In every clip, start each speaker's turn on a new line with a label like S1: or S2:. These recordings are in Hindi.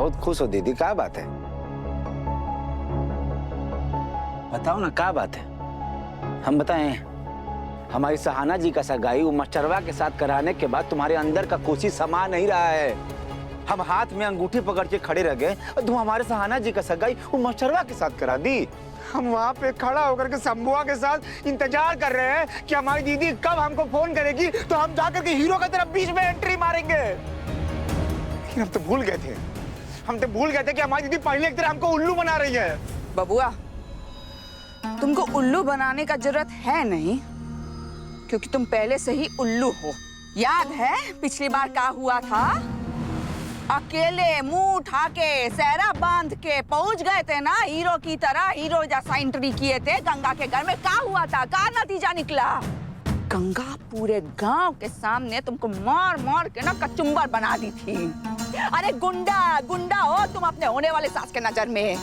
S1: बहुत खुश हो दीदी, क्या बात है? बताओ ना क्या बात है। हम बताएं? हमारी सहाना जी का सगाई वो मास्टरवा के साथ कराने के बाद तुम्हारे अंदर का कुछ ही समा नहीं रहा है। हम हाथ में अंगूठी पकड़ के खड़े रह गए और तुम हमारे सहाना जी का सगाई वो मास्टरवा के साथ करा दी। हम वहाँ पे खड़ा होकर के शंभुआ के साथ इंतजार कर रहे हैं कि हमारी दीदी कब हमको फोन करेगी तो हम जाकर के हीरो की तरफ बीच में एंट्री मारेंगे। लेकिन हम तो भूल गए थे कि हमारी दीदी पहले की तरह हमको उल्लू बना रही है।
S2: बबुआ, तुमको उल्लू बनाने का जरूरत है नहीं, क्योंकि तुम पहले से ही उल्लू हो। याद है पिछली बार क्या हुआ था? अकेले मुंह उठा के सहरा बांध के पहुंच गए थे ना, हीरो की तरह, हीरो जैसा एंट्री किए थे गंगा के घर में। क्या हुआ था? क्या नतीजा निकला? गंगा पूरे गांव के सामने तुमको मार मार के ना कचुम्बर बना दी थी। अरे गुंडा हो तुम अपने होने वाले सास के नजर में।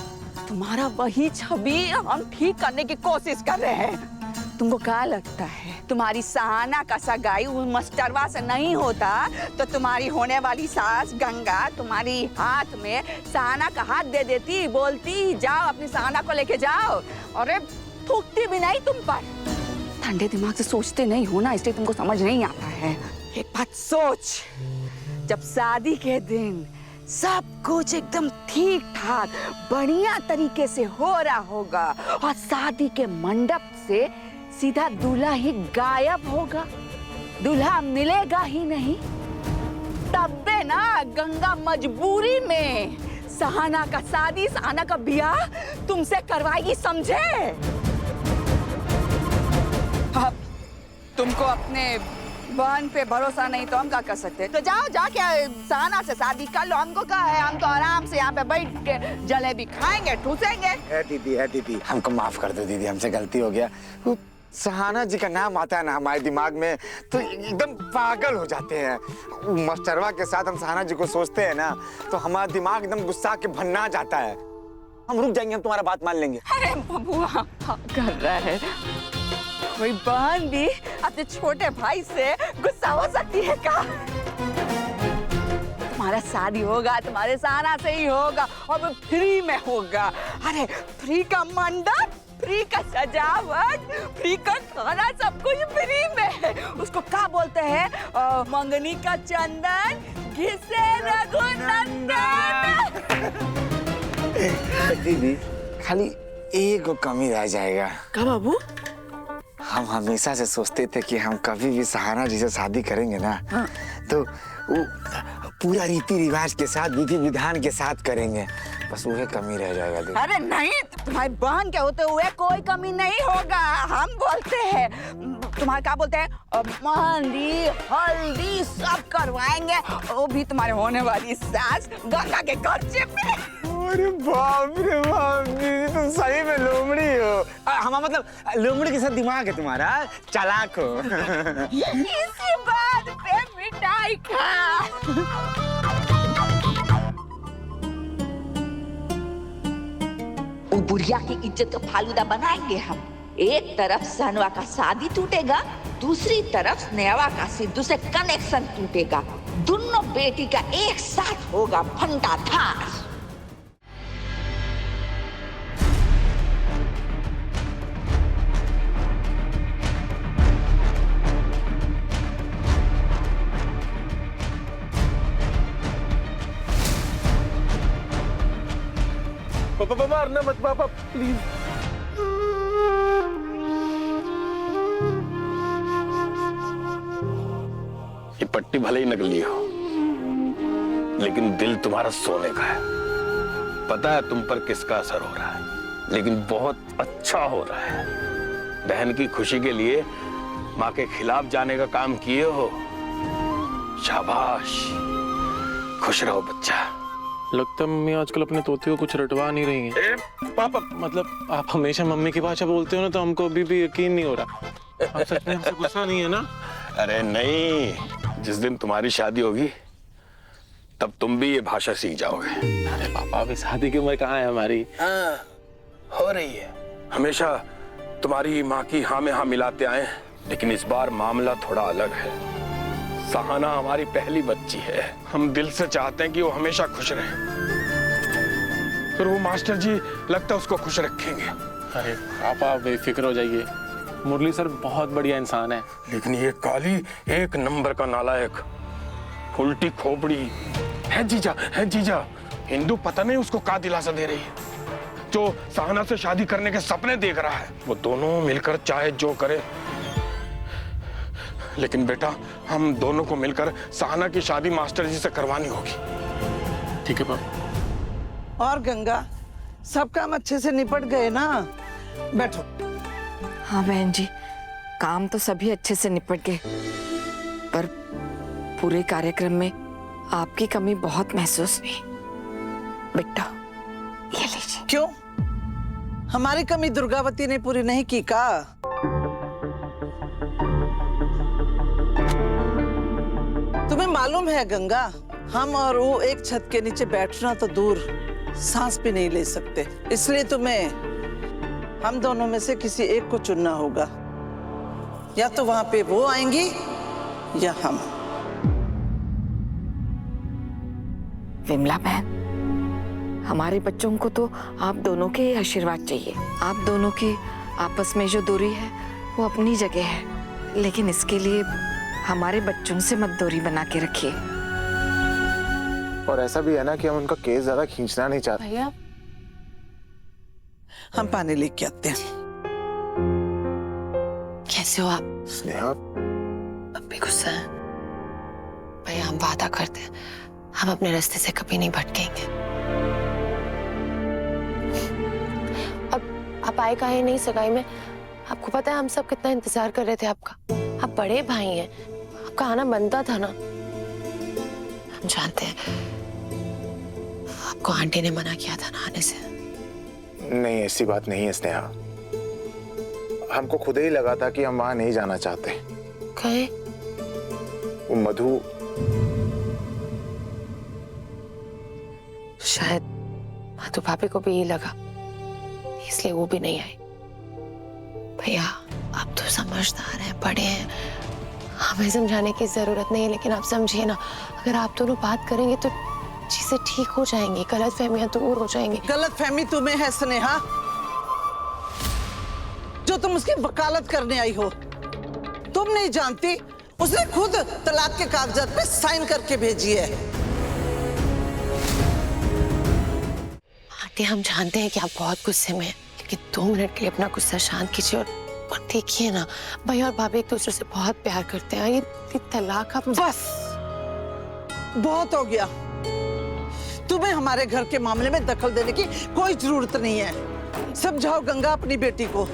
S2: तुम्हारा वही छवि हम ठीक करने की कोशिश कर रहे हैं। तुमको क्या लगता है तुम्हारी सहाना का सगाई उस मास्टरवा से नहीं होता तो तुम्हारी होने वाली सास गंगा तुम्हारी हाथ में सहाना का हाथ दे देती, बोलती जाओ अपनी सहाना को लेके जाओ? अरे थूकती भी नहीं तुम पर। ठंडे दिमाग से सोचते नहीं हो ना, इसलिए तुमको समझ नहीं आता है। एक बात सोच, जब शादी के दिन सब कुछ एकदम ठीक ठाक बढ़िया तरीके से हो रहा होगा और शादी के मंडप से सीधा दूल्हा ही गायब होगा, दूल्हा मिलेगा ही नहीं, तब बे ना गंगा मजबूरी में सहाना का शादी, सहाना का ब्याह तुमसे करवाएगी, समझे? अब तुमको अपने बहन पे भरोसा नहीं तो हम क्या कर सकते? तो जाओ जाके सहाना से शादी कर लो। हमको क्या है, हम तो आराम से यहाँ पे बैठ के जलेबी खाएंगे, ठूसेंगे।
S1: है दीदी, हमको माफ कर दो दीदी, हमसे गलती हो गया। सहाना जी का नाम आता है ना हमारे दिमाग में तो एकदम पागल हो जाते हैं। मास्टरवा के साथ हम सहाना जी को सोचते हैं ना तो हमारा दिमाग एकदम गुस्सा के भन्ना जाता है। हम रुक जाएंगे, हम तुम्हारा बात मान लेंगे।
S2: अरे बबुआ कर रहा है, कोई बहन भी अपने छोटे भाई से गुस्सा हो सकती है क्या? तुम्हारा शादी होगा तुम्हारे सहाना से ही होगा और वो फ्री में होगा। अरे फ्री का मंडप, फ्री का सजावट, फ्री का खाना, सब कुछ फ्री में। उसको क्या बोलते हैं? मंगनी का चंदन घिसे रघुनंदन।
S1: दीदी खाली एक कमी रह जाएगा।
S2: क्या बाबू?
S1: हम हमेशा से सोचते थे कि हम कभी भी सहाना जी से शादी करेंगे ना तो वो पूरा रीति रिवाज के साथ, विधि विधान के साथ करेंगे, बस वही कमी रह जाएगा दीदी।
S2: अरे नहीं, तुम्हारी बहन के होते हुए कोई कमी नहीं होगा। हम बोलते हैं, तुम्हारे क्या बोलते हैं, मेहंदी हल्दी सब करवाएंगे, वो भी तुम्हारे होने वाली सास गंगा के खर्चे पे।
S1: अरे बाप रे बाप, दीदी तुम सही में लोमड़ी हो। हमारा मतलब लोमड़ी के साथ दिमाग है तुम्हारा, चालाक हो।
S2: इसी बात पे मिठाई खा। बुढ़िया की इज्जत का फालूदा बनाएंगे हम। एक तरफ सनवा का शादी टूटेगा, दूसरी तरफ नेवा का सिद्धू से कनेक्शन टूटेगा। दोनों बेटी का एक साथ होगा फंटा धार।
S3: पापा मारना मत पापा प्लीज। ये पट्टी भले ही नकली हो लेकिन दिल तुम्हारा सोने का है। पता है तुम पर किसका असर हो रहा है, लेकिन बहुत अच्छा हो रहा है। बहन की खुशी के लिए माँ के खिलाफ जाने का काम किए हो। शाबाश, खुश रहो बच्चा।
S4: लगता है मम्मी आजकल अपने तोते को कुछ रटवा नहीं रही हैं।
S3: पापा
S4: मतलब आप हमेशा मम्मी की भाषा बोलते हो ना तो हमको अभी भी यकीन नहीं हो रहा। आप सच में हमसे गुस्सा नहीं है ना?
S3: अरे नहीं, जिस दिन तुम्हारी शादी होगी तब तुम भी ये भाषा सीख जाओगे।
S4: अरे पापा अभी शादी की उम्र कहाँ है हमारी?
S3: हाँ, हो रही है। हमेशा तुम्हारी माँ की हाँ में हाँ मिलाते आए, लेकिन इस बार मामला थोड़ा अलग है। सहाना हमारी पहली बच्ची है, हम दिल से चाहते हैं कि वो हमेशा खुश रहे। फिर वो मास्टर जी लगता है उसको खुश रखेंगे।
S4: अरे पापा बेफिक्र हो जाइए, मुरली सर बहुत बढ़िया इंसान है।
S3: लेकिन ये काली एक नंबर का नालायक, उल्टी खोपड़ी है जीजा, है जीजा। हिंदू पता नहीं उसको क्या दिलासा दे रही है, जो सहाना से शादी करने के सपने देख रहा है। वो दोनों मिलकर चाहे जो करे, लेकिन बेटा हम दोनों को मिलकर सहाना की शादी मास्टर जी से करवानी होगी।
S4: ठीक है पापा।
S5: और गंगा, सब काम अच्छे से निपट गए ना? बैठो।
S2: हाँ बहन जी, काम तो सभी अच्छे से निपट गए, पर पूरे कार्यक्रम में आपकी कमी बहुत महसूस हुई। बेटा ये लीजिए।
S5: क्यों? हमारी कमी दुर्गावती ने पूरी नहीं की का? तुम्हें मालूम है गंगा, हम और वो एक छत के नीचे बैठना तो दूर, सांस भी नहीं ले सकते। इसलिए तुम्हें हम दोनों में से किसी एक को चुनना होगा। या तो वहां पे वो आएंगी या हम।
S2: विमला बहन, हमारे बच्चों को तो आप दोनों के आशीर्वाद चाहिए। आप दोनों की आपस में जो दूरी है वो अपनी जगह है, लेकिन इसके लिए हमारे बच्चों से मत दूरी बना के रखिए।
S6: और ऐसा भी है ना कि हम उनका केस ज्यादा खींचना नहीं चाहते।
S2: भैया
S5: हम पानी लेके आते हैं।
S7: कैसे हो आप?
S6: स्नेहा,
S7: अब भी गुस्सा है? भैया हम वादा करते हैं, हम अपने रास्ते से कभी नहीं भटकेंगे। अब आप आए काहे नहीं सगाई में? आपको पता है हम सब कितना इंतजार कर रहे थे आपका। आप बड़े भाई हैं, आपका आना बनता था ना। हम जानते हैं आपको आंटी ने मना किया था ना आने से।
S6: नहीं ऐसी बात नहीं है स्नेहा, हमको खुद ही लगा था कि हम वहां नहीं जाना चाहते।
S7: कहे?
S6: वो मधु
S7: शायद मधु भाभी को भी यही लगा, इसलिए वो भी नहीं आई। भैया आप तो समझदार हैं, बड़े हैं, हमें समझाने की जरूरत नहीं है, लेकिन आप समझिए ना, अगर आप दोनों बात करेंगे तो चीजें ठीक हो जाएंगी, गलतफहमियां दूर हो जाएंगी।
S5: गलतफहमी तुम्हें है स्नेहा, जो तुम उसकी वकालत करने आई हो। तुम नहीं जानती, उसने खुद तलाक के कागजात पे साइन करके भेजी है।
S7: आंटी हम जानते हैं कि आप बहुत गुस्से में हैं, लेकिन 2 मिनट के लिए अपना गुस्सा शांत कीजिए और देखिए ना, भाई और भाभी एक दूसरे से बहुत प्यार करते हैं। ये तलाक आप
S5: बस बहुत हो गया। तुम्हें हमारे घर के मामले में दखल देने की कोई जरूरत नहीं है। समझाओ गंगा अपनी बेटी को,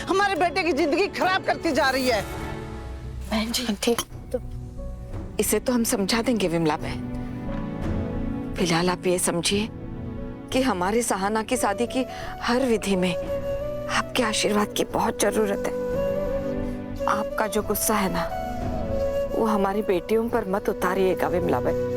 S5: हमारे बेटे की जिंदगी खराब करती जा रही है।
S7: बहन जी ठीक, तो
S2: इसे तो हम समझा देंगे विमला बहन। फिलहाल आप ये समझिए कि हमारे सहाना की शादी की हर विधि में आपके आशीर्वाद की बहुत जरूरत है। आपका जो गुस्सा है ना, वो हमारी बेटियों पर मत उतारिएगा विमला बहन।